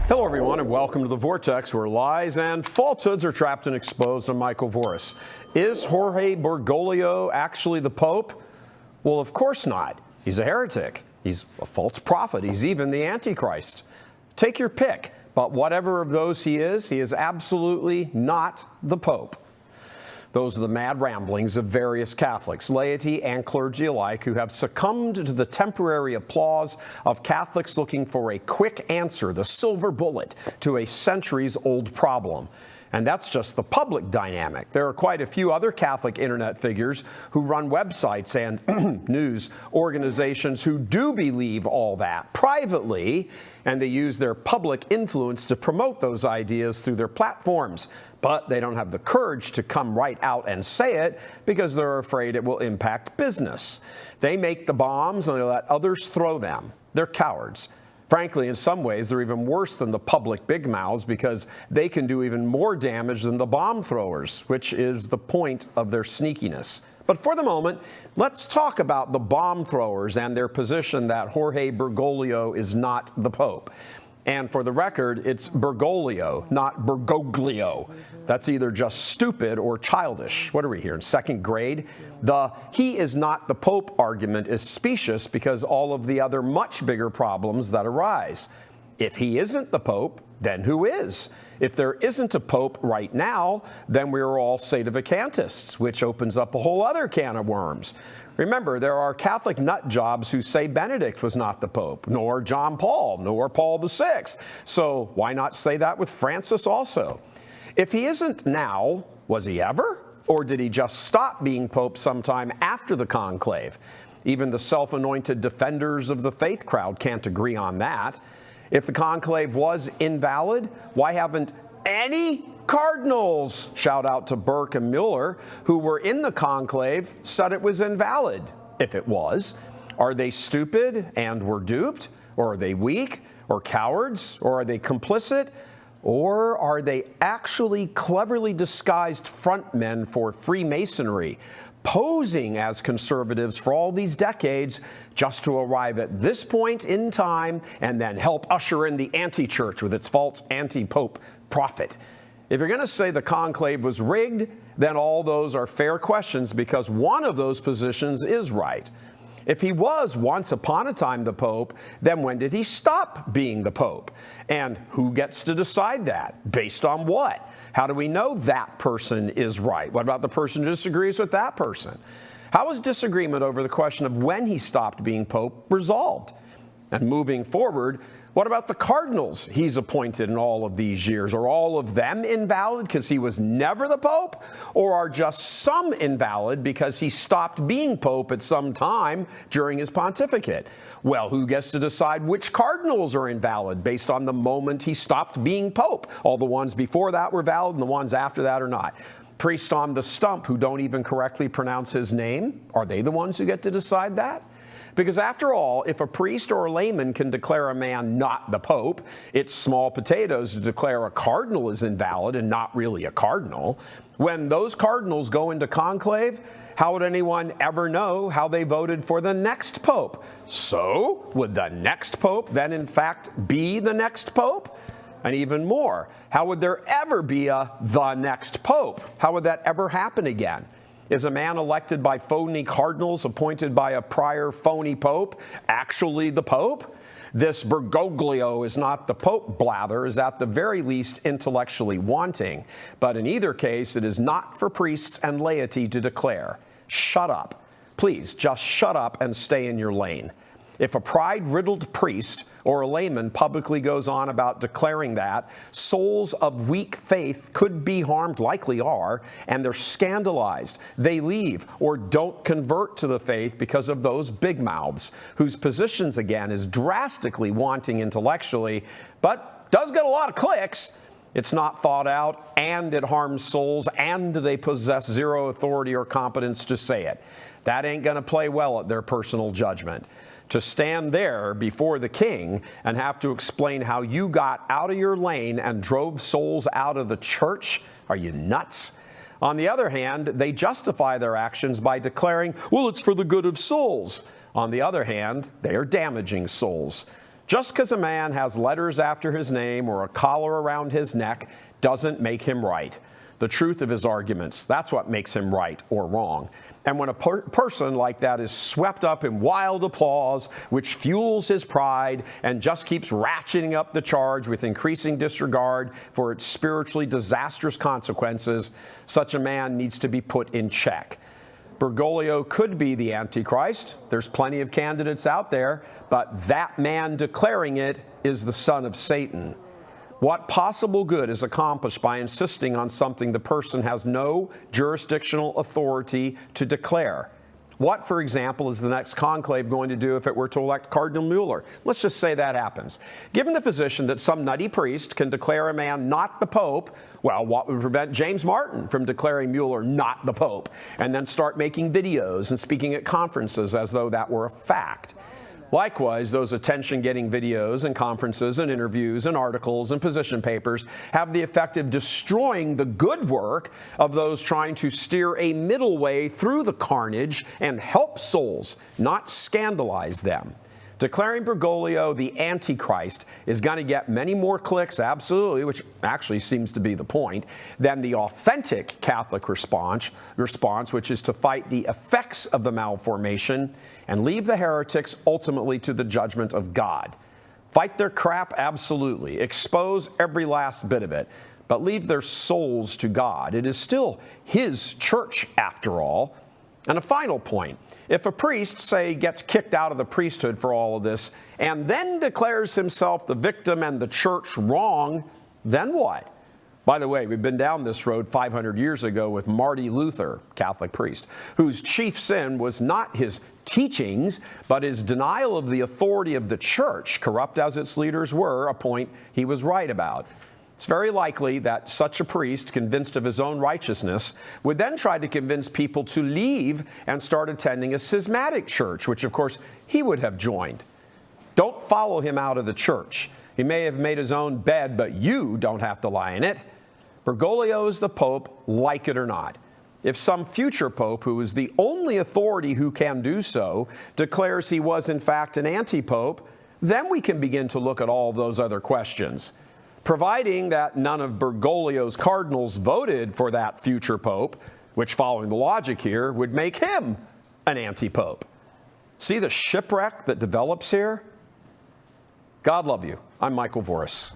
Hello, everyone, and welcome to the Vortex, where lies and falsehoods are trapped and exposed. I'm Michael Voris. Is Jorge Bergoglio actually the Pope? Well, of course not. He's a heretic. He's a false prophet. He's even the Antichrist. Take your pick, but whatever of those he is absolutely not the Pope. Those are the mad ramblings of various Catholics, laity and clergy alike, who have succumbed to the temporary applause of Catholics looking for a quick answer, the silver bullet, to a centuries-old problem. And that's just the public dynamic. There are quite a few other Catholic internet figures who run websites and news organizations who do believe all that privately, and they use their public influence to promote those ideas through their platforms. But they don't have the courage to come right out and say it because they're afraid it will impact business. They make the bombs and they let others throw them. They're cowards. Frankly, in some ways, they're even worse than the public big mouths because they can do even more damage than the bomb throwers, which is the point of their sneakiness. But for the moment, let's talk about the bomb throwers and their position that Jorge Bergoglio is not the Pope. And for the record, it's Bergoglio, not Bergoglio. That's either just stupid or childish. What are we here, in second grade? The "he is not the Pope" argument is specious because all of the other much bigger problems that arise. If he isn't the Pope, then who is? If there isn't a Pope right now, then we're all sedevacantists, which opens up a whole other can of worms. Remember, there are Catholic nut jobs who say Benedict was not the Pope, nor John Paul, nor Paul VI. So why not say that with Francis also? If he isn't now, was he ever? Or did he just stop being Pope sometime after the conclave? Even the self-anointed defenders of the faith crowd can't agree on that. If the conclave was invalid, why haven't any Cardinals, shout out to Burke and Mueller, who were in the conclave, said it was invalid, if it was? Are they stupid and were duped? Or are they weak? Or cowards? Or are they complicit? Or are they actually cleverly disguised frontmen for Freemasonry, posing as conservatives for all these decades just to arrive at this point in time and then help usher in the anti-church with its false anti-pope prophet? If you're going to say the conclave was rigged, then all those are fair questions because one of those positions is right. If he was once upon a time the Pope, then when did he stop being the Pope? And who gets to decide that? Based on what? How do we know that person is right? What about the person who disagrees with that person? How is disagreement over the question of when he stopped being Pope resolved? And moving forward, what about the Cardinals he's appointed in all of these years? Are all of them invalid because he was never the Pope? Or are just some invalid because he stopped being Pope at some time during his pontificate? Well, who gets to decide which Cardinals are invalid based on the moment he stopped being Pope? All the ones before that were valid and the ones after that are not. Priests on the stump who don't even correctly pronounce his name, are they the ones who get to decide that? Because after all, if a priest or a layman can declare a man not the Pope, it's small potatoes to declare a cardinal is invalid and not really a cardinal. When those cardinals go into conclave, how would anyone ever know how they voted for the next pope? So, would the next pope then in fact be the next pope? And even more, how would there ever be the next pope? How would that ever happen again? Is a man elected by phony cardinals appointed by a prior phony pope actually the pope? This Bergoglio is not the Pope blather, is at the very least intellectually wanting. But in either case, it is not for priests and laity to declare. Shut up. Please, just shut up and stay in your lane. If a pride-riddled priest or a layman publicly goes on about declaring that, souls of weak faith could be harmed, likely are, and they're scandalized. They leave or don't convert to the faith because of those big mouths, whose positions, again, is drastically wanting intellectually, but does get a lot of clicks. It's not thought out, and it harms souls, and they possess zero authority or competence to say it. That ain't going to play well at their personal judgment. To stand there before the king and have to explain how you got out of your lane and drove souls out of the church? Are you nuts? On the other hand, they justify their actions by declaring, well, it's for the good of souls. On the other hand, they are damaging souls. Just because a man has letters after his name or a collar around his neck doesn't make him right. The truth of his arguments, that's what makes him right or wrong. And when a person like that is swept up in wild applause, which fuels his pride and just keeps ratcheting up the charge with increasing disregard for its spiritually disastrous consequences, such a man needs to be put in check. Bergoglio could be the Antichrist. There's plenty of candidates out there, but that man declaring it is the son of Satan. What possible good is accomplished by insisting on something the person has no jurisdictional authority to declare? What, for example, is the next conclave going to do if it were to elect Cardinal Mueller? Let's just say that happens. Given the position that some nutty priest can declare a man not the Pope, well, what would prevent James Martin from declaring Mueller not the Pope and then start making videos and speaking at conferences as though that were a fact? Likewise, those attention-getting videos and conferences and interviews and articles and position papers have the effect of destroying the good work of those trying to steer a middle way through the carnage and help souls, not scandalize them. Declaring Bergoglio the Antichrist is going to get many more clicks, absolutely, which actually seems to be the point, than the authentic Catholic response, which is to fight the effects of the malformation and leave the heretics ultimately to the judgment of God. Fight their crap, absolutely. Expose every last bit of it, but leave their souls to God. It is still His church, after all. And a final point. If a priest, say, gets kicked out of the priesthood for all of this and then declares himself the victim and the church wrong, then what? By the way, we've been down this road 500 years ago with Martin Luther, Catholic priest, whose chief sin was not his teachings, but his denial of the authority of the church, corrupt as its leaders were, a point he was right about. It's very likely that such a priest, convinced of his own righteousness, would then try to convince people to leave and start attending a schismatic church, which, of course, he would have joined. Don't follow him out of the church. He may have made his own bed, but you don't have to lie in it. Bergoglio is the Pope, like it or not. If some future Pope, who is the only authority who can do so, declares he was in fact an anti-Pope, then we can begin to look at all those other questions. Providing that none of Bergoglio's cardinals voted for that future Pope, which, following the logic here, would make him an anti-Pope. See the shipwreck that develops here? God love you. I'm Michael Voris.